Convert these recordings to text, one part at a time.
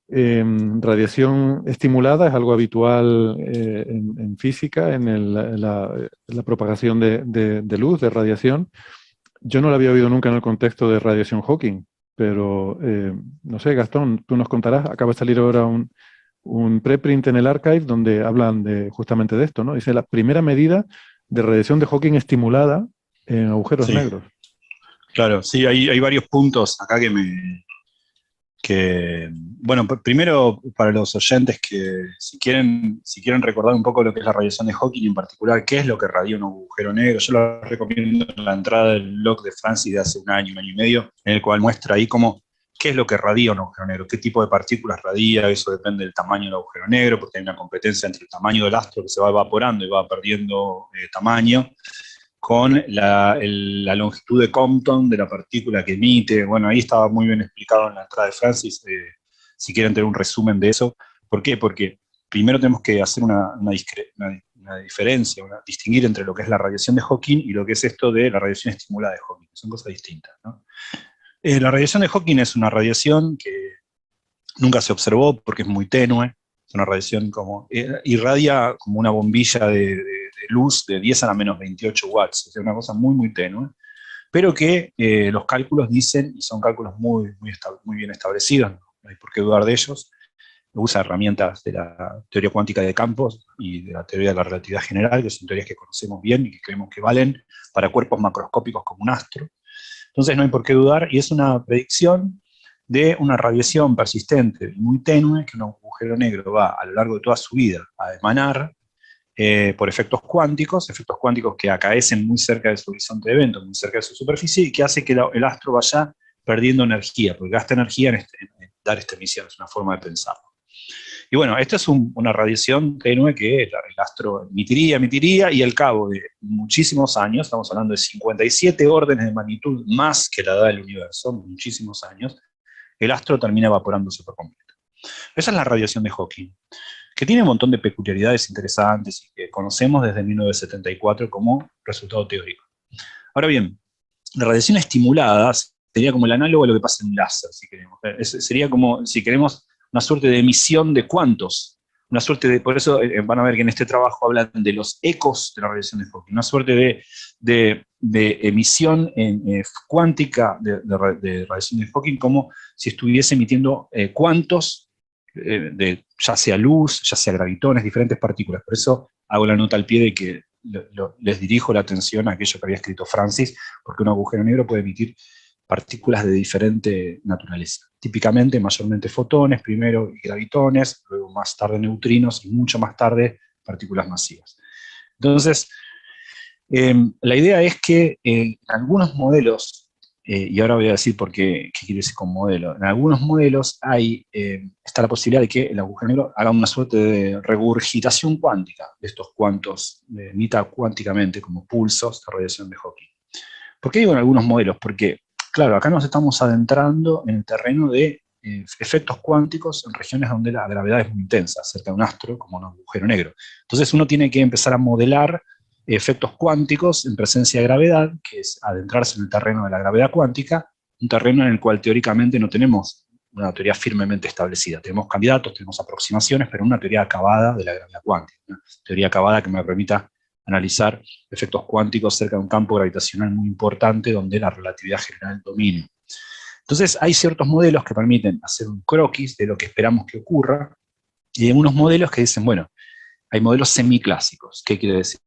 Radiación estimulada es algo habitual en física, la propagación de luz, de radiación. Yo no lo había oído nunca en el contexto de radiación Hawking, pero no sé, Gastón, tú nos contarás. Acaba de salir ahora un preprint en el archive donde hablan justamente de esto, ¿no? Dice la primera medida de radiación de Hawking estimulada en agujeros Sí, negros. claro, sí, hay varios puntos acá bueno, primero para los oyentes que si quieren recordar un poco lo que es la radiación de Hawking y en particular qué es lo que radia un agujero negro, yo lo recomiendo en la entrada del blog de Francis de hace un año y medio, en el cual muestra ahí qué es lo que radia un agujero negro, qué tipo de partículas radia, eso depende del tamaño del agujero negro, porque hay una competencia entre el tamaño del astro que se va evaporando y va perdiendo tamaño, con la longitud de Compton de la partícula que emite. Bueno, ahí estaba muy bien explicado en la entrada de Francis, si quieren tener un resumen de eso. ¿Por qué? Porque primero tenemos que hacer una diferencia, distinguir entre lo que es la radiación de Hawking y lo que es esto de la radiación estimulada de Hawking, que son cosas distintas, ¿no? La radiación de Hawking es una radiación que nunca se observó porque es muy tenue, es una radiación irradia como una bombilla de luz de 10 a la menos 28 watts, o sea, una cosa muy, muy tenue, pero que los cálculos dicen, y son cálculos muy bien establecidos, no hay por qué dudar de ellos, usa herramientas de la teoría cuántica de campos y de la teoría de la relatividad general, que son teorías que conocemos bien y que creemos que valen para cuerpos macroscópicos como un astro. Entonces no hay por qué dudar, y es una predicción de una radiación persistente y muy tenue que un agujero negro va a lo largo de toda su vida a emanar por efectos cuánticos que acaecen muy cerca de su horizonte de evento, muy cerca de su superficie, y que hace que el astro vaya perdiendo energía, porque gasta energía en dar esta emisión, es una forma de pensarlo. Y bueno, esta es una radiación tenue que el astro emitiría, y al cabo de muchísimos años, estamos hablando de 57 órdenes de magnitud más que la edad del universo, muchísimos años, el astro termina evaporándose por completo. Esa es la radiación de Hawking, que tiene un montón de peculiaridades interesantes y que conocemos desde 1974 como resultado teórico. Ahora bien, la radiación estimulada sería como el análogo a lo que pasa en un láser, si queremos. Sería como, si queremos, una suerte de emisión de cuantos, una suerte de, por eso van a ver que en este trabajo hablan de los ecos de la radiación de Hawking, una suerte de emisión cuántica de radiación de Hawking, como si estuviese emitiendo cuantos, ya sea luz, ya sea gravitones, diferentes partículas. Por eso hago la nota al pie de que les dirijo la atención a aquello que había escrito Francis, porque un agujero negro puede emitir partículas de diferente naturaleza. Típicamente, mayormente fotones, primero y gravitones, luego más tarde neutrinos y mucho más tarde partículas masivas. Entonces, la idea es que en algunos modelos, y ahora voy a decir qué quiere decir con modelo, en algunos modelos está la posibilidad de que el agujero negro haga una suerte de regurgitación cuántica de estos cuantos, emita cuánticamente como pulsos de radiación de Hawking. ¿Por qué digo en algunos modelos? Porque, claro, acá nos estamos adentrando en el terreno de efectos cuánticos en regiones donde la gravedad es muy intensa, cerca de un astro, como un agujero negro. Entonces uno tiene que empezar a modelar efectos cuánticos en presencia de gravedad, que es adentrarse en el terreno de la gravedad cuántica, un terreno en el cual teóricamente no tenemos una teoría firmemente establecida. Tenemos candidatos, tenemos aproximaciones, pero una teoría acabada de la gravedad cuántica, una teoría acabada que me permita analizar efectos cuánticos cerca de un campo gravitacional muy importante donde la relatividad general domine. Entonces hay ciertos modelos que permiten hacer un croquis de lo que esperamos que ocurra, y hay unos modelos que dicen, bueno, hay modelos semiclásicos. ¿Qué quiere decir?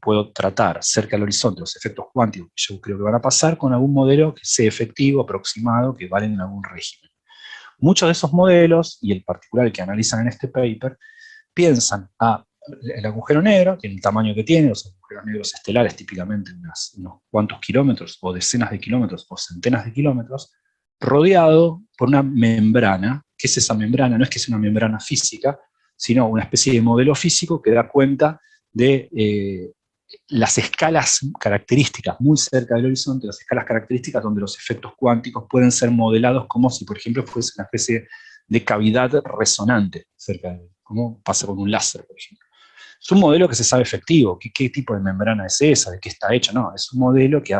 Puedo tratar cerca del horizonte los efectos cuánticos que yo creo que van a pasar con algún modelo que sea efectivo, aproximado, que valen en algún régimen. Muchos de esos modelos, y el particular que analizan en este paper, piensan el agujero negro, tiene el tamaño que tiene, los agujeros negros estelares típicamente unos cuantos kilómetros, o decenas de kilómetros, o centenas de kilómetros, rodeado por una membrana. ¿Qué es esa membrana? No es que sea una membrana física, sino una especie de modelo físico que da cuenta de las escalas características muy cerca del horizonte, las escalas características donde los efectos cuánticos pueden ser modelados como si, por ejemplo, fuese una especie de cavidad resonante cerca de él, como pasa con un láser, por ejemplo. Es un modelo que se sabe efectivo. ¿Qué tipo de membrana es esa? ¿De qué está hecha? No, es un modelo que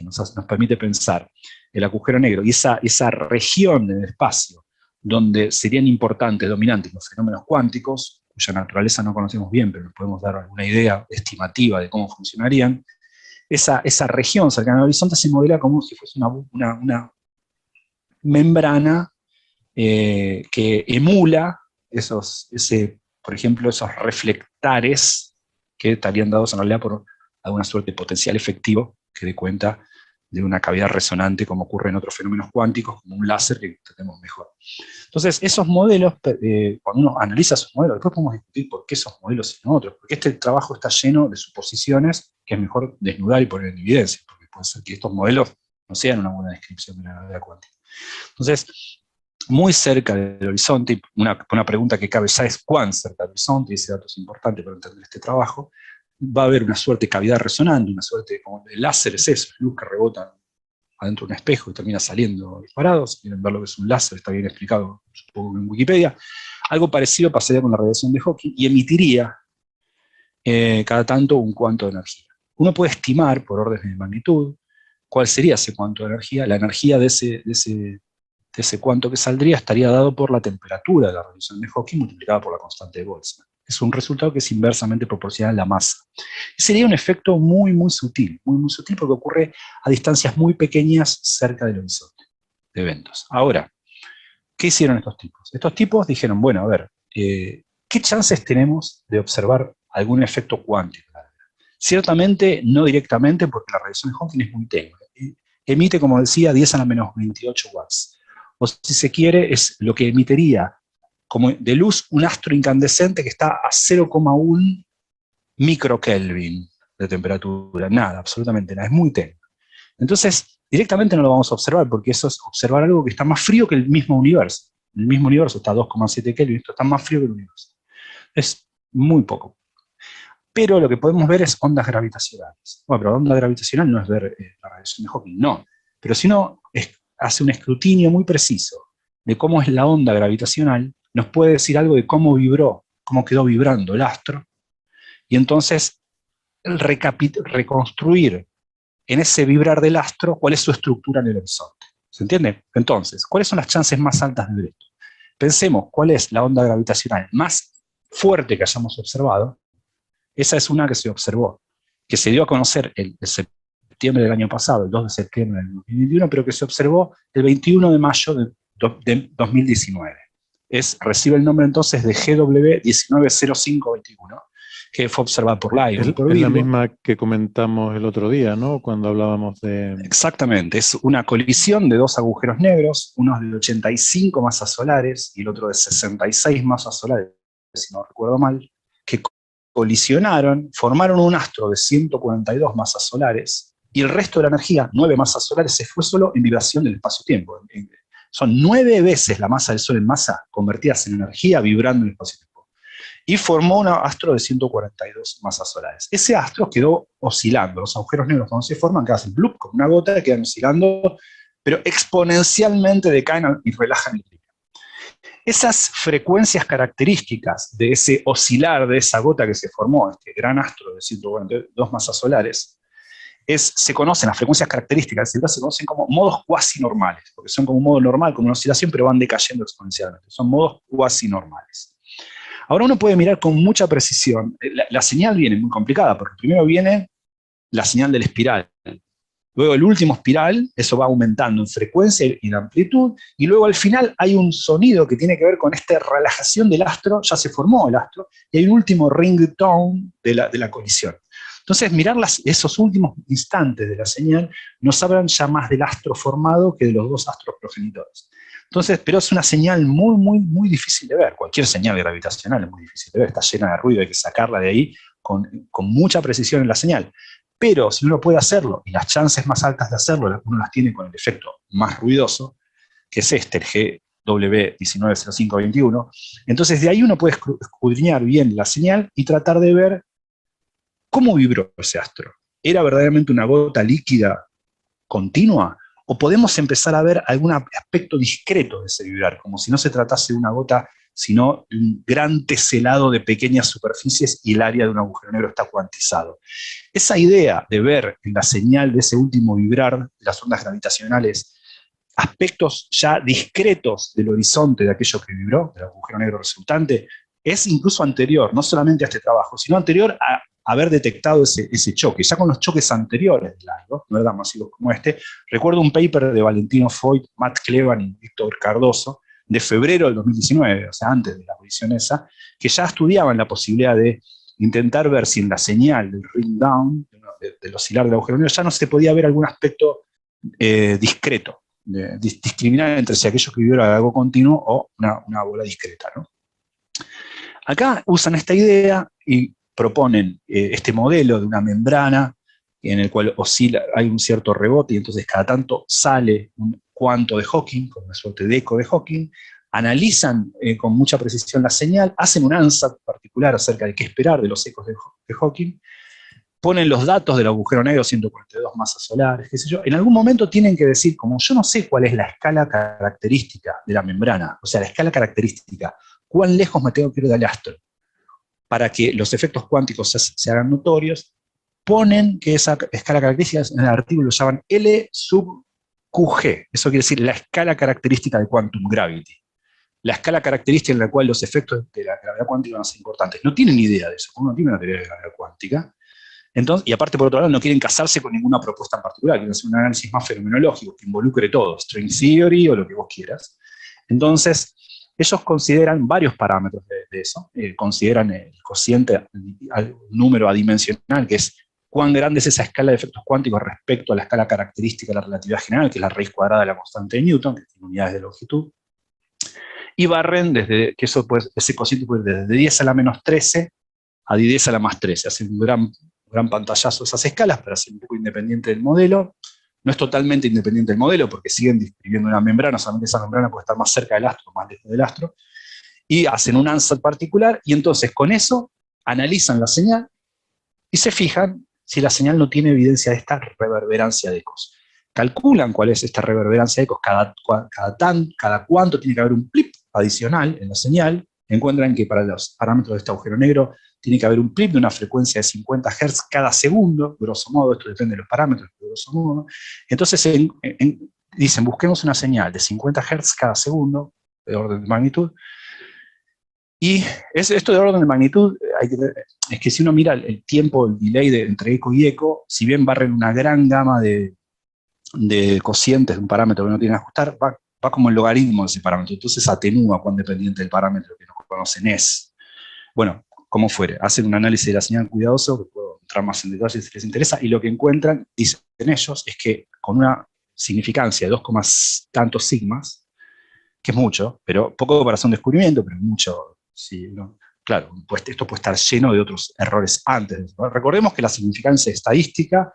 nos permite pensar el agujero negro y esa región del espacio donde serían importantes, dominantes los fenómenos cuánticos, cuya naturaleza no conocemos bien, pero nos podemos dar alguna idea estimativa de cómo funcionarían. Esa región cercana al horizonte se modela como si fuese una membrana que emula por ejemplo, esos reflectares que estarían dados en realidad por alguna suerte de potencial efectivo que dé cuenta de una cavidad resonante como ocurre en otros fenómenos cuánticos, como un láser que entendemos mejor. Entonces, esos modelos, cuando uno analiza esos modelos, después podemos discutir por qué esos modelos y no otros, porque este trabajo está lleno de suposiciones que es mejor desnudar y poner en evidencia, porque puede ser que estos modelos no sean una buena descripción de la gravedad cuántica. Entonces, muy cerca del horizonte, una pregunta que cabe ya es cuán cerca del horizonte, y ese dato es importante para entender este trabajo, va a haber una suerte de cavidad resonante, una suerte como el láser es eso, es luz que rebota adentro de un espejo y termina saliendo disparado. Si quieren ver lo que es un láser, está bien explicado, supongo que en Wikipedia. Algo parecido pasaría con la radiación de Hawking y emitiría cada tanto un cuanto de energía. Uno puede estimar por órdenes de magnitud cuál sería ese cuanto de energía. La energía de ese cuanto que saldría estaría dado por la temperatura de la radiación de Hawking multiplicada por la constante de Boltzmann. Es un resultado que es inversamente proporcional a la masa. Y sería un efecto muy, muy sutil porque ocurre a distancias muy pequeñas cerca del horizonte de eventos. Ahora, ¿qué hicieron estos tipos? Estos tipos dijeron, bueno, a ver, ¿qué chances tenemos de observar algún efecto cuántico? Ciertamente no directamente porque la radiación de Hawking es muy tenue. Emite, como decía, 10 a la menos 28 watts. O si se quiere, es lo que emitiría como de luz un astro incandescente que está a 0,1 microkelvin de temperatura. Nada, absolutamente nada, es muy tenue. Entonces, directamente no lo vamos a observar, porque eso es observar algo que está más frío que el mismo universo. El mismo universo está a 2,7 Kelvin, esto está más frío que el universo. Es muy poco. Pero lo que podemos ver es ondas gravitacionales. Bueno, pero onda gravitacional no es ver la radiación de Hawking, no. Pero si uno hace un escrutinio muy preciso de cómo es la onda gravitacional, nos puede decir algo de cómo vibró, cómo quedó vibrando el astro, y entonces reconstruir en ese vibrar del astro cuál es su estructura en el horizonte. ¿Se entiende? Entonces, ¿cuáles son las chances más altas de ver esto? Pensemos cuál es la onda gravitacional más fuerte que hayamos observado. Esa es una que se observó, que se dio a conocer el septiembre del año pasado, el 2 de septiembre del 2021, pero que se observó el 21 de mayo de 2019. Recibe el nombre entonces de GW 190521, que fue observada por LIGO y por Es la Virgo. misma que comentamos el otro día, ¿no? Cuando hablábamos de... Exactamente, es una colisión de dos agujeros negros, uno de 85 masas solares y el otro de 66 masas solares, si no recuerdo mal, que colisionaron, formaron un astro de 142 masas solares, y el resto de la energía, 9 masas solares, se fue solo en vibración del espacio-tiempo. Son 9 veces la masa del Sol en masa convertidas en energía vibrando en el espacio-tiempo. Y formó un astro de 142 masas solares. Ese astro quedó oscilando. Los agujeros negros cuando se forman, que hacen blup, como una gota, quedan oscilando, pero exponencialmente decaen y relajan el brillo. Esas frecuencias características de ese oscilar de esa gota que se formó, este gran astro de 142 masas solares, se conocen, las frecuencias características de se conocen como modos cuasi normales, porque son como un modo normal, como una oscilación, pero van decayendo exponencialmente. Son modos cuasi normales. Ahora uno puede mirar con mucha precisión. La señal viene muy complicada, porque primero viene la señal del espiral. Luego el último espiral, eso va aumentando en frecuencia y en amplitud, y luego al final hay un sonido que tiene que ver con esta relajación del astro, ya se formó el astro, y hay un último ringtone de la colisión. Entonces, mirar esos últimos instantes de la señal nos hablan ya más del astro formado que de los dos astros progenitores. Entonces, pero es una señal muy, muy, muy difícil de ver. Cualquier señal gravitacional es muy difícil de ver, está llena de ruido, hay que sacarla de ahí con mucha precisión en la señal. Pero si uno puede hacerlo, y las chances más altas de hacerlo, uno las tiene con el efecto más ruidoso, que es el GW 190521, entonces de ahí uno puede escudriñar bien la señal y tratar de ver cómo vibró ese astro. ¿Era verdaderamente una gota líquida continua? ¿O podemos empezar a ver algún aspecto discreto de ese vibrar, como si no se tratase de una gota, sino de un gran teselado de pequeñas superficies y el área de un agujero negro está cuantizado? Esa idea de ver en la señal de ese último vibrar de las ondas gravitacionales aspectos ya discretos del horizonte de aquello que vibró, del agujero negro resultante, es incluso anterior, no solamente a este trabajo, sino anterior a haber detectado ese choque. Ya con los choques anteriores del LIGO, no eran masivos como este, recuerdo un paper de Valentino Foyt, Matt Clevan y Víctor Cardoso, de febrero del 2019, o sea, antes de la audición esa, que ya estudiaban la posibilidad de intentar ver si en la señal del ring down, del oscilar del agujero negro, ya no se podía ver algún aspecto discreto, discriminar entre si aquello que vivió era algo continuo o una bola discreta, ¿no? Acá usan esta idea y proponen este modelo de una membrana en el cual oscila, hay un cierto rebote y entonces cada tanto sale un cuanto de Hawking, con una suerte de eco de Hawking, analizan con mucha precisión la señal, hacen un ansatz particular acerca de qué esperar de los ecos de Hawking, ponen los datos del agujero negro, 142 masas solares, qué sé yo. En algún momento tienen que decir, como yo no sé cuál es la escala característica de la membrana, o sea, la escala característica, cuán lejos me tengo que ir del astro, para que los efectos cuánticos se hagan notorios, ponen que esa escala característica en el artículo lo llaman L sub QG, eso quiere decir la escala característica de quantum gravity, la escala característica en la cual los efectos de la gravedad cuántica van a ser importantes. No tienen idea de eso, uno tiene una teoría de gravedad cuántica. Entonces, y aparte, por otro lado, no quieren casarse con ninguna propuesta en particular, quieren hacer un análisis más fenomenológico que involucre todo, string theory o lo que vos quieras. Entonces, ellos consideran varios parámetros de eso, consideran el cociente, el número adimensional, que es cuán grande es esa escala de efectos cuánticos respecto a la escala característica de la relatividad general, que es la raíz cuadrada de la constante de Newton, que tiene unidades de longitud, y barren desde, que eso puede, ese cociente puede ir desde 10 a la menos 13 a 10 a la más 13, hacen un gran pantallazo esas escalas para ser un poco independiente del modelo. No es totalmente independiente del modelo porque siguen describiendo una membrana, solamente esa membrana puede estar más cerca del astro o más lejos del astro, y hacen un ansatz particular, y entonces con eso analizan la señal y se fijan si la señal no tiene evidencia de esta reverberancia de ecos. Calculan cuál es esta reverberancia de ecos, cada cuánto tiene que haber un plip adicional en la señal, encuentran que para los parámetros de este agujero negro tiene que haber un plip de una frecuencia de 50 Hz cada segundo, grosso modo, esto depende de los parámetros, grosso modo. Entonces dicen, busquemos una señal de 50 Hz cada segundo, de orden de magnitud, y esto de orden de magnitud, es que si uno mira el tiempo, el delay entre eco y eco, si bien barren una gran gama de cocientes de un parámetro que no tienen que ajustar, va como el logaritmo de ese parámetro, entonces atenúa cuán dependiente del parámetro que no conocen es. Bueno, como fuere, hacen un análisis de la señal cuidadoso, que puedo entrar más en detalle si les interesa, y lo que encuentran, dicen ellos, es que con una significancia de 2, tantos sigmas, que es mucho, pero poco para hacer un descubrimiento, pero mucho, sí, ¿no? Claro, pues esto puede estar lleno de otros errores antes. Recordemos que la significancia estadística,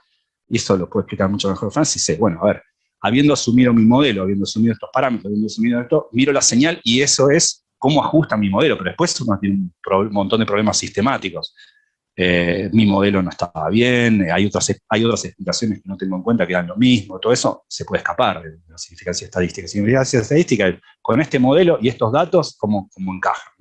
y eso lo puede explicar mucho mejor Francis, dice, bueno, a ver, habiendo asumido mi modelo, habiendo asumido estos parámetros, habiendo asumido esto, miro la señal y eso es cómo ajusta mi modelo, pero después uno tiene un montón de problemas sistemáticos. Mi modelo no estaba bien, hay otras explicaciones que no tengo en cuenta que dan lo mismo, todo eso se puede escapar de la significancia estadística. Significancia estadística, con este modelo y estos datos, ¿cómo encajan?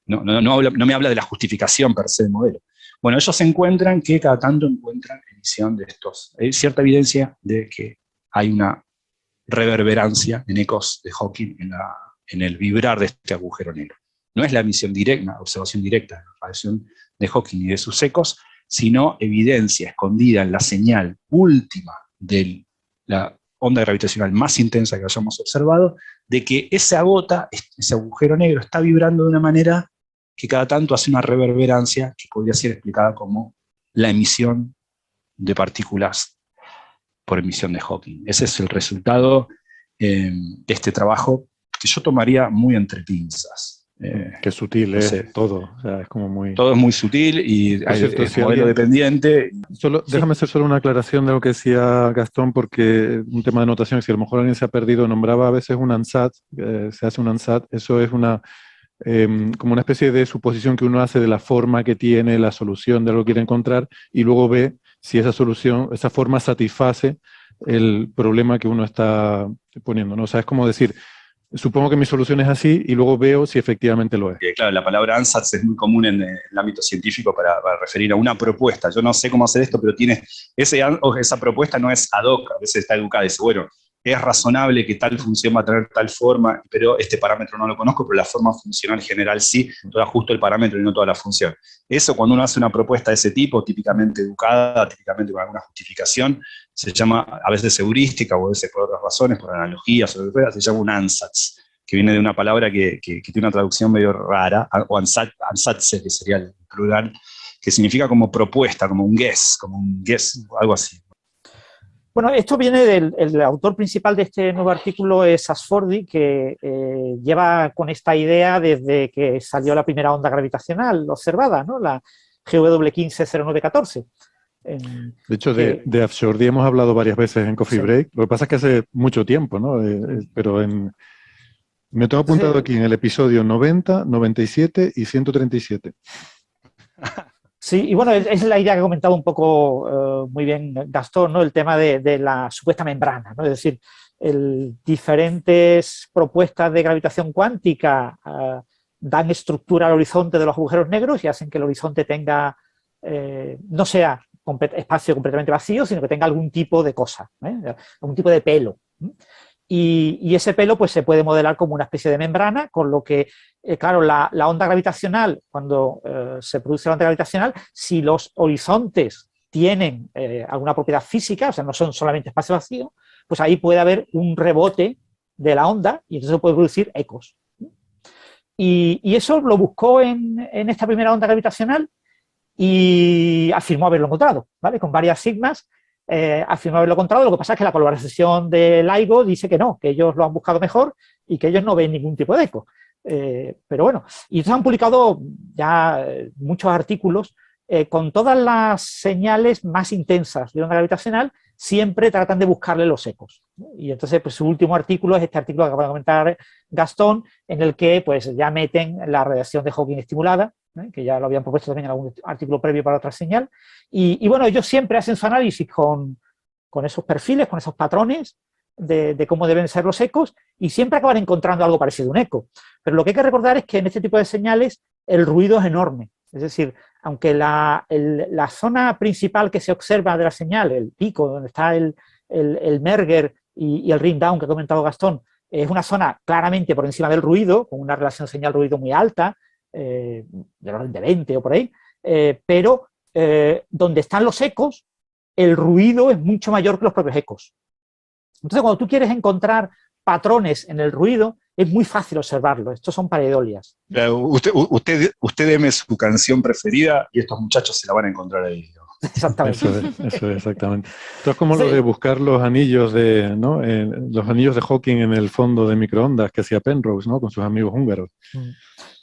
No me habla de la justificación per se del modelo. Bueno, ellos encuentran que cada tanto encuentran emisión de estos. Hay cierta evidencia de que hay una reverberancia en ecos de Hawking en el vibrar de este agujero negro. No es la emisión directa, la observación directa de la radiación de Hawking y de sus ecos, sino evidencia escondida en la señal última de la onda gravitacional más intensa que hayamos observado, de que esa gota, ese agujero negro, está vibrando de una manera que cada tanto hace una reverberancia que podría ser explicada como la emisión de partículas por emisión de Hawking. Ese es el resultado de este trabajo que yo tomaría muy entre pinzas. Qué sutil es todo, o sea, es como muy... Todo es muy sutil y cierto, es modelo dependiente. Déjame hacer solo una aclaración de lo que decía Gastón, porque un tema de notación, si a lo mejor alguien se ha perdido, nombraba a veces un ansatz, se hace un ansatz, eso es como una especie de suposición que uno hace de la forma que tiene la solución de lo que quiere encontrar y luego ve si esa solución, esa forma satisface el problema que uno está poniendo, ¿no? O sea, es como decir, supongo que mi solución es así y luego veo si efectivamente lo es. Claro, la palabra ansatz es muy común en el ámbito científico para referir a una propuesta. Yo no sé cómo hacer esto, pero esa propuesta no es ad hoc, a veces está educada y dice, bueno, es razonable que tal función va a tener tal forma, pero este parámetro no lo conozco, pero la forma funcional general sí, entonces ajusto el parámetro y no toda la función. Eso, cuando uno hace una propuesta de ese tipo, típicamente educada, típicamente con alguna justificación, se llama a veces heurística o a veces por otras razones, por analogías o lo que fuera, se llama un ansatz, que viene de una palabra que tiene una traducción medio rara, o ansatz, que sería el plural, que significa como propuesta, como un guess, algo así. Bueno, esto viene el autor principal de este nuevo artículo es Sarsfordy, que lleva con esta idea desde que salió la primera onda gravitacional observada, ¿no? La GW150914. De hecho, de Absordi hemos hablado varias veces en Coffee Break. Lo que pasa es que hace mucho tiempo, ¿no? Pero me tengo apuntado aquí en el episodio 90, 97 y 137. Sí, y bueno, es la idea que ha comentado un poco muy bien Gastón, ¿no? El tema de la supuesta membrana, ¿no? Es decir, diferentes propuestas de gravitación cuántica dan estructura al horizonte de los agujeros negros y hacen que el horizonte tenga, no sea espacio completamente vacío, sino que tenga algún tipo de cosa, algún tipo de pelo. Y ese pelo pues se puede modelar como una especie de membrana, con lo que, claro, la onda gravitacional, cuando se produce la onda gravitacional, si los horizontes tienen alguna propiedad física, o sea, no son solamente espacio vacío, pues ahí puede haber un rebote de la onda y entonces se puede producir ecos. Y eso lo buscó en esta primera onda gravitacional y afirmó haberlo encontrado, ¿vale? Con varias sigmas. Afirmó haberlo encontrado, lo que pasa es que la colaboración de LIGO dice que no, que ellos lo han buscado mejor y que ellos no ven ningún tipo de eco. Pero bueno, y entonces han publicado ya muchos artículos con todas las señales más intensas de onda gravitacional, siempre tratan de buscarle los ecos. Y entonces pues, su último artículo es este artículo que acaba de comentar Gastón, en el que pues, ya meten la radiación de Hawking estimulada, que ya lo habían propuesto también en algún artículo previo para otra señal. Y bueno, ellos siempre hacen su análisis con esos perfiles, con esos patrones de cómo deben ser los ecos, y siempre acaban encontrando algo parecido a un eco. Pero lo que hay que recordar es que en este tipo de señales el ruido es enorme. Es decir, aunque la zona principal que se observa de la señal, el pico, donde está el merger y el ring down que ha comentado Gastón, es una zona claramente por encima del ruido, con una relación señal-ruido muy alta, del orden de 20 o por ahí, pero donde están los ecos, el ruido es mucho mayor que los propios ecos. Entonces, cuando tú quieres encontrar patrones en el ruido, es muy fácil observarlo. Estos son pareidolias. Usted deme su canción preferida y estos muchachos se la van a encontrar ahí. Exactamente. Eso es, exactamente. Esto es como lo de buscar los anillos ¿no? Los anillos de Hawking en el fondo de microondas que hacía Penrose, ¿no? Con sus amigos húngaros.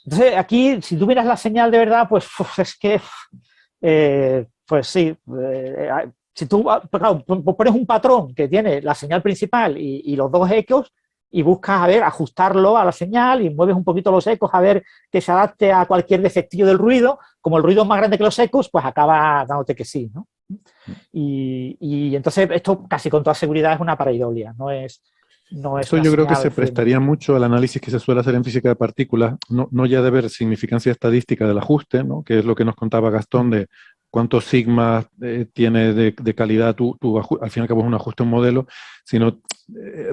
Entonces, aquí, si tú miras la señal de verdad, pues es que, pues sí, si tú claro, pones un patrón que tiene la señal principal y los dos ecos y buscas, a ver, ajustarlo a la señal y mueves un poquito los ecos a ver que se adapte a cualquier defectillo del ruido, como el ruido es más grande que los ecos, pues acaba dándote que sí, ¿no? Y entonces esto casi con toda seguridad es una pareidolia, no es Esto yo creo que se prestaría mucho al análisis que se suele hacer en física de partículas, no ya de ver significancia estadística del ajuste, ¿no? Que es lo que nos contaba Gastón de cuántos sigmas tiene de calidad al fin y al cabo es un ajuste a un modelo, sino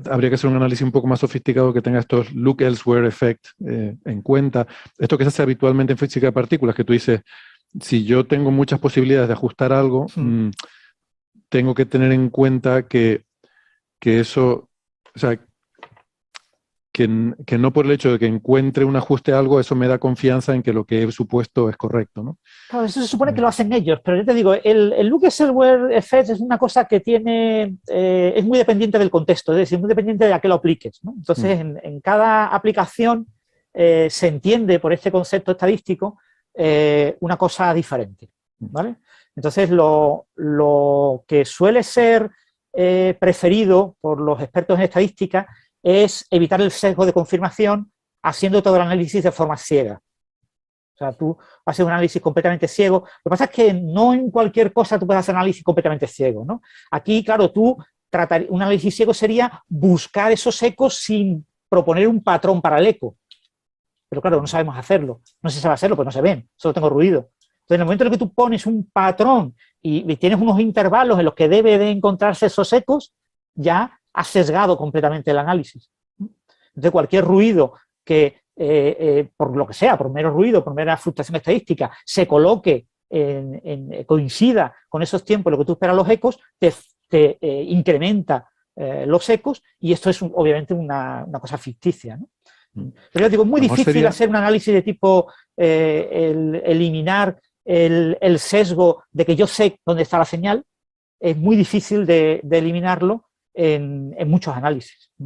habría que hacer un análisis un poco más sofisticado que tenga estos look elsewhere effect en cuenta. Esto que se hace habitualmente en física de partículas, que tú dices, si yo tengo muchas posibilidades de ajustar algo, tengo que tener en cuenta que eso, o sea, que no por el hecho de que encuentre un ajuste a algo, eso me da confianza en que lo que he supuesto es correcto, ¿no? Claro, eso se supone que lo hacen ellos, pero yo te digo, el look elsewhere effect es una cosa que tiene, es muy dependiente del contexto, es decir, muy dependiente de a qué lo apliques, ¿no? Entonces, en cada aplicación se entiende por este concepto estadístico una cosa diferente, ¿vale? Entonces, lo que suele ser preferido por los expertos en estadística es evitar el sesgo de confirmación haciendo todo el análisis de forma ciega. O sea, tú haces un análisis completamente ciego. Lo que pasa es que no en cualquier cosa tú puedes hacer un análisis completamente ciego, ¿no? Aquí, claro, un análisis ciego sería buscar esos ecos sin proponer un patrón para el eco. Pero claro, no sabemos hacerlo. No se sabe hacerlo, pues no se ven. Solo tengo ruido. Entonces, en el momento en que tú pones un patrón y tienes unos intervalos en los que debe de encontrarse esos ecos, ya ha sesgado completamente el análisis. Entonces, cualquier ruido que, por lo que sea, por mero ruido, por mera fluctuación estadística, se coloque, coincida con esos tiempos, lo que tú esperas los ecos, te incrementa los ecos, y esto es obviamente una cosa ficticia, ¿no? Pero yo digo, es muy difícil hacer un análisis de tipo eliminar el sesgo de que yo sé dónde está la señal. Es muy difícil de eliminarlo en muchos análisis. A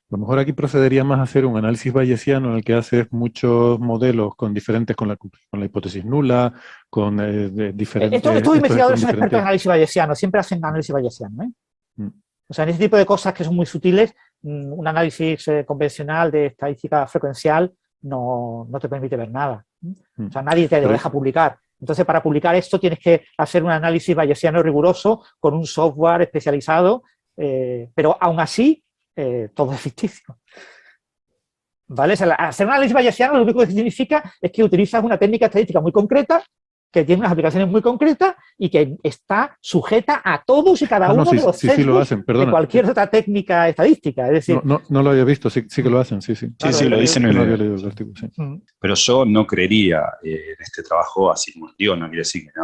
lo mejor aquí procedería más a hacer un análisis bayesiano en el que haces muchos modelos con la hipótesis nula, con diferentes... Estos investigadores son expertos en análisis bayesiano, siempre hacen análisis bayesiano, ¿eh? O sea, en ese tipo de cosas que son muy sutiles, un análisis convencional de estadística frecuencial no te permite ver nada. O sea, nadie te deja publicar. Entonces, para publicar esto tienes que hacer un análisis bayesiano riguroso con un software especializado, pero aún así todo es ficticio. ¿Vale? O sea, hacer un análisis bayesiano lo único que significa es que utilizas una técnica estadística muy concreta, que tiene unas aplicaciones muy concretas y que está sujeta a todos y cada uno de los sesgos de cualquier otra técnica estadística. Es decir, no lo había visto, sí que lo hacen, sí. Claro, sí, lo dicen en el artículo. Sí. Pero yo no creería en este trabajo así como digo, no quiere decir que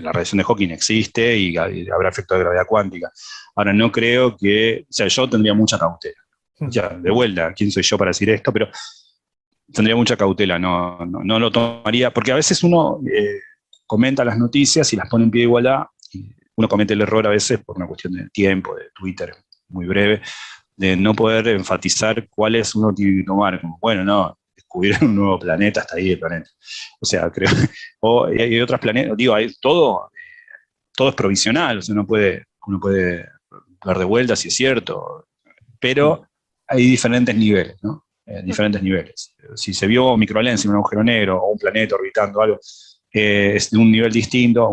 la radiación de Hawking existe y habrá efecto de gravedad cuántica. Ahora, no creo que, o sea, yo tendría mucha cautela. Ya, de vuelta, ¿quién soy yo para decir esto? Pero tendría mucha cautela, no lo tomaría, porque a veces uno comenta las noticias y las pone en pie de igualdad, y uno comete el error a veces por una cuestión de tiempo, de Twitter, muy breve, de no poder enfatizar cuáles uno tiene que tomar, como, bueno, no, descubrir un nuevo planeta, hasta ahí el planeta. O sea, creo, o hay otros planetas, digo, todo es provisional, o sea, uno puede dar de vuelta si es cierto, pero hay diferentes niveles, ¿no? Diferentes niveles. Si se vio microlens en un agujero negro o un planeta orbitando algo, es de un nivel distinto,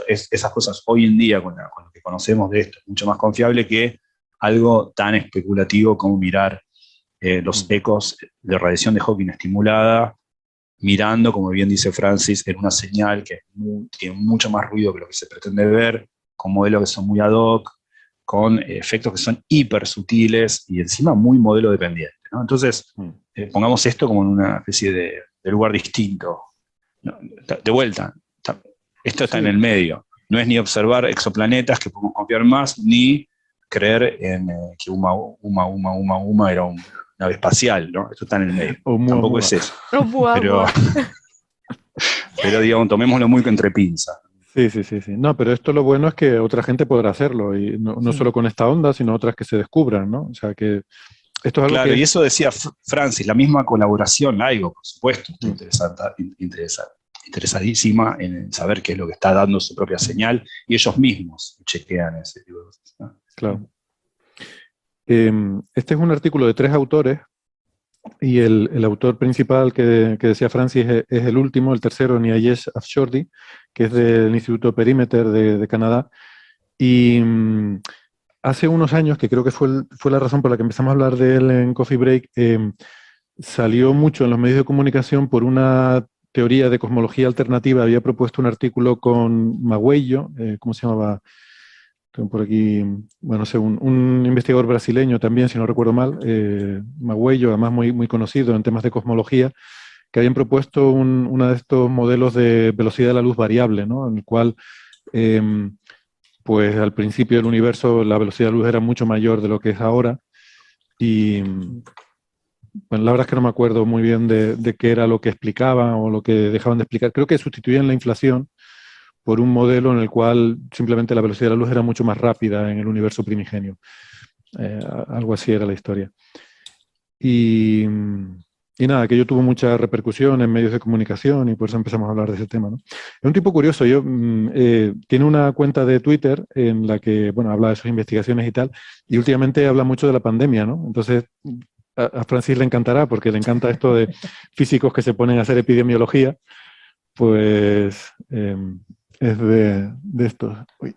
esas cosas hoy en día, con lo que conocemos de esto, es mucho más confiable que algo tan especulativo como mirar los ecos de radiación de Hawking estimulada, mirando, como bien dice Francis, en una señal que tiene mucho más ruido que lo que se pretende ver, con modelos que son muy ad hoc, con efectos que son hiper sutiles y encima muy modelo dependiente, ¿no? Entonces, pongamos esto como en una especie de lugar distinto. ¿No? De vuelta, esto está en el medio. No es ni observar exoplanetas que podemos confiar más, ni creer en que Uma era una nave espacial, ¿no? Esto está en el medio. Tampoco es eso. Pero digamos, tomémoslo muy entre pinzas. Sí. No, pero esto lo bueno es que otra gente podrá hacerlo, y no solo con esta onda, sino otras que se descubran, ¿no? O sea, que esto es algo claro, y eso decía Francis, la misma colaboración, LIGO, por supuesto, interesadísima en saber qué es lo que está dando su propia señal, y ellos mismos chequean ese tipo de cosas, ¿no? Claro. Este es un artículo de 3 autores, y el autor principal que decía Francis es el último, el tercero, Niayesh Afshordi, que es del Instituto Perimeter de Canadá. Y hace unos años, que creo que fue la razón por la que empezamos a hablar de él en Coffee Break, salió mucho en los medios de comunicación por una teoría de cosmología alternativa. Había propuesto un artículo con Magüello, ¿cómo se llamaba? Tengo por aquí, bueno, no sé, un investigador brasileño también, si no recuerdo mal, Magüello, además muy conocido en temas de cosmología, que habían propuesto uno de estos modelos de velocidad de la luz variable, ¿no? En el cual, pues al principio del universo la velocidad de la luz era mucho mayor de lo que es ahora, y bueno, la verdad es que no me acuerdo muy bien de qué era lo que explicaban o lo que dejaban de explicar. Creo que sustituían la inflación por un modelo en el cual simplemente la velocidad de la luz era mucho más rápida en el universo primigenio. Algo así era la historia. Y nada, que yo tuvo mucha repercusión en medios de comunicación, y por eso empezamos a hablar de ese tema, ¿no? Es un tipo curioso. Tiene una cuenta de Twitter en la que, bueno, habla de sus investigaciones y tal, y últimamente habla mucho de la pandemia, ¿no? Entonces, a Francis le encantará, porque le encanta esto de físicos que se ponen a hacer epidemiología, pues es de estos. Uy.